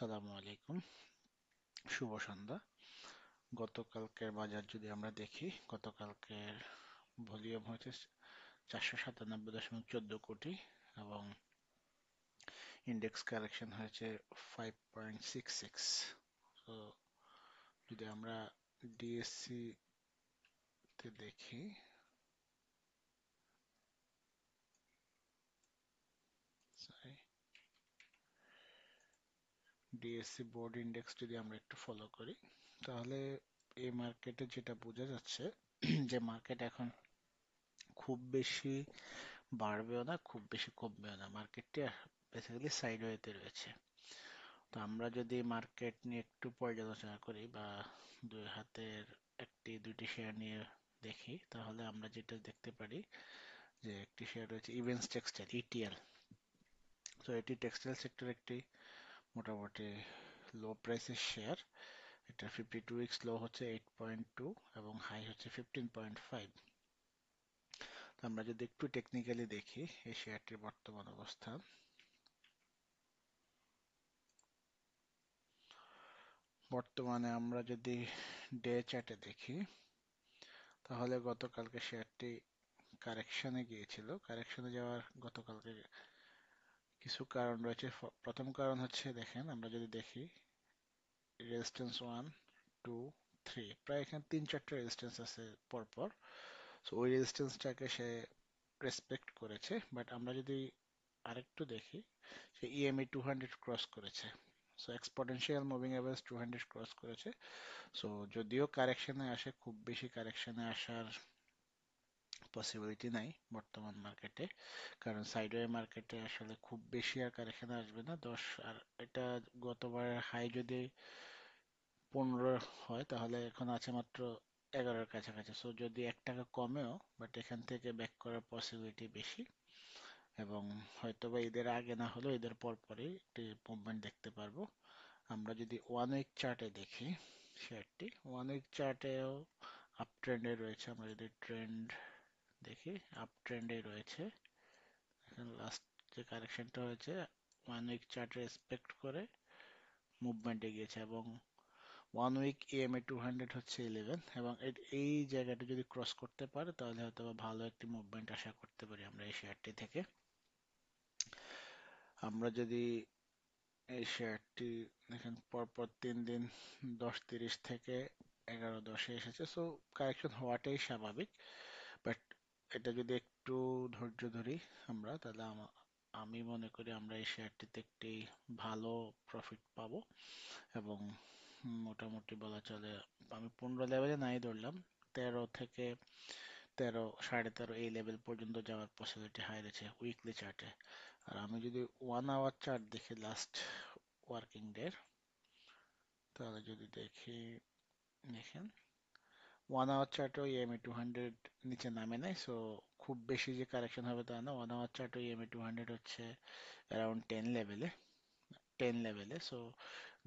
আসসালামু আলাইকুম, শুভ সন্ধ্যা। গতকালকের বাজার যদি আমরা দেখি, গতকালকের ভলিউম হয়েছে 497.14 এবং ইন্ডেক্স কারেকশন হয়েছে 5.66। তো যদি আমরা ডিএসসি তে দেখি, ডিএসসি বোর্ড ইন্ডেক্স যদি আমরা একটু ফলো করি, তাহলে এই মার্কেটে যেটা বোঝা যাচ্ছে যে মার্কেট এখন খুব বেশি বাড়বেও না, খুব বেশি কমবেও না। মার্কেটটি বেসিক্যালি সাইডওয়েতে রয়েছে। তো আমরা যদি মার্কেট নিয়ে একটু পর্যালোচনা করি বা দুই হাতের একটি দুইটি শেয়ার নিয়ে দেখি, তাহলে আমরা যেটা দেখতে পারি যে একটি শেয়ার রয়েছে ইভেন্স টেক্সটাইল, ইটিএল। তো এটি টেক্সটাইল সেক্টর একটি মোটামুটি লো প্রাইসের শেয়ার। এটা 52 উইকস লো হচ্ছে 8.2 এবং হাই হচ্ছে 15.5। তো আমরা যদি একটু টেকনিক্যালি দেখি এই শেয়ারটির বর্তমান অবস্থান, বর্তমানে আমরা যদি ডে চার্টে দেখি, তাহলে গতকালকে শেয়ারটি কারেকশনে গিয়েছিল। কারেকশনে যাওয়ার গতকালকে কিছু কারণ রয়েছে। প্রথম কারণ হচ্ছে, দেখেন আমরা যদি দেখি রেজিস্ট্যান্স 1, 2, 3, প্রায় এখানে 3-4টা রেজিস্ট্যান্স আছে পরপর। সো ওই রেজিস্ট্যান্সটাকে সে রেসপেক্ট করেছে, বাট আমরা যদি আরেকটু দেখি, সে ইএমএ 200 ক্রস করেছে। So exponential moving average 200 cross করেছে। সো যদিও কারেকশনে আসে, খুব বেশি কারেকশনে আসার পসিবিলিটি নাই বর্তমান মার্কেটে, কারণ সাইডওয়ে মার্কেটে আসলে খুব বেশি আর কারেকশন আসবে না। 10 আর এটা গতবার হাই যদি 15 হয়, তাহলে এখন আছে মাত্র 11-এর কাছাকাছি। সো যদি 1 টাকা কমেও, বাট এখান থেকে ব্যাক করার পসিবিলিটি বেশি। এবং হয়তোবা ঈদের আগে না হলেও ঈদের পরপরই একটি মুভমেন্ট দেখতে পারবো। আমরা যদি 1 উইক চার্টে দেখি শেয়ারটি, 1 উইক চার্টেও আপ ট্রেন্ডে রয়েছে। আমরা যদি ট্রেন্ড দেখি, আপ ট্রেন্ডে রয়েছে। লাস্ট যে কারেকশনটা হয়েছে 1 উইক চার্ট রেসপেক্ট করে মুভমেন্টে গিয়েছে এবং 1 উইক ইএমএ 200 হচ্ছে 11 এবং এই জায়গাটা যদি ক্রস করতে পারে, তাহলে হয়তো ভালো একটি মুভমেন্ট আশা করতে পারি আমরা এই শেয়ারটি থেকে। আমরা যদি এই শেয়ারটি দেখেন, পরপর 3 দিন 10-30 থেকে 11-10-এ এসেছে। সো কারেকশন হওয়াটাই স্বাভাবিক, বাট এটা যদি একটু ধৈর্য ধরি আমরা, তাহলে আমি মনে করি আমরা এই শেয়ারটিতে একটি ভালো প্রফিট পাবো। এবং মোটামুটি বলা চলে, আমি 15 লেভেলে নাই ধরলাম, 13 থেকে 13, 13.5 এই লেভেল পর্যন্ত যাওয়ার পসিবিলিটি হাই রয়েছে উইকলি চার্টে। আর আমি যদি 1 আওয়ার চার্ট দেখি লাস্ট ওয়ার্কিং ডে, তাহলে যদি দেখি, দেখেন 1 আওয়ার চার্টও ইএমএ 200 নিচে নামে নাই। সো খুব বেশি যে কারেকশন হবে তা না। 1 আওয়ার চার্টও ইএমএ 200 হচ্ছে অ্যারাউন্ড 10 লেভেলে। সো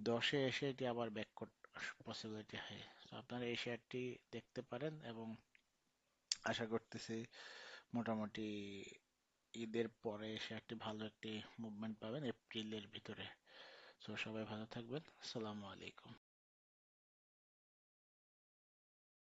10-এ এসে এটি আবার ব্যাক পসিবিলিটি হয়। তো আপনারা এই শেয়ারটি দেখতে পারেন এবং আশা করতেছি মোটামুটি ঈদের পরে শেয়ারটি ভালো একটি মুভমেন্ট পাবেন এপ্রিলের ভিতরে। সো সবাই ভালো থাকবেন। আসসালামু আলাইকুম।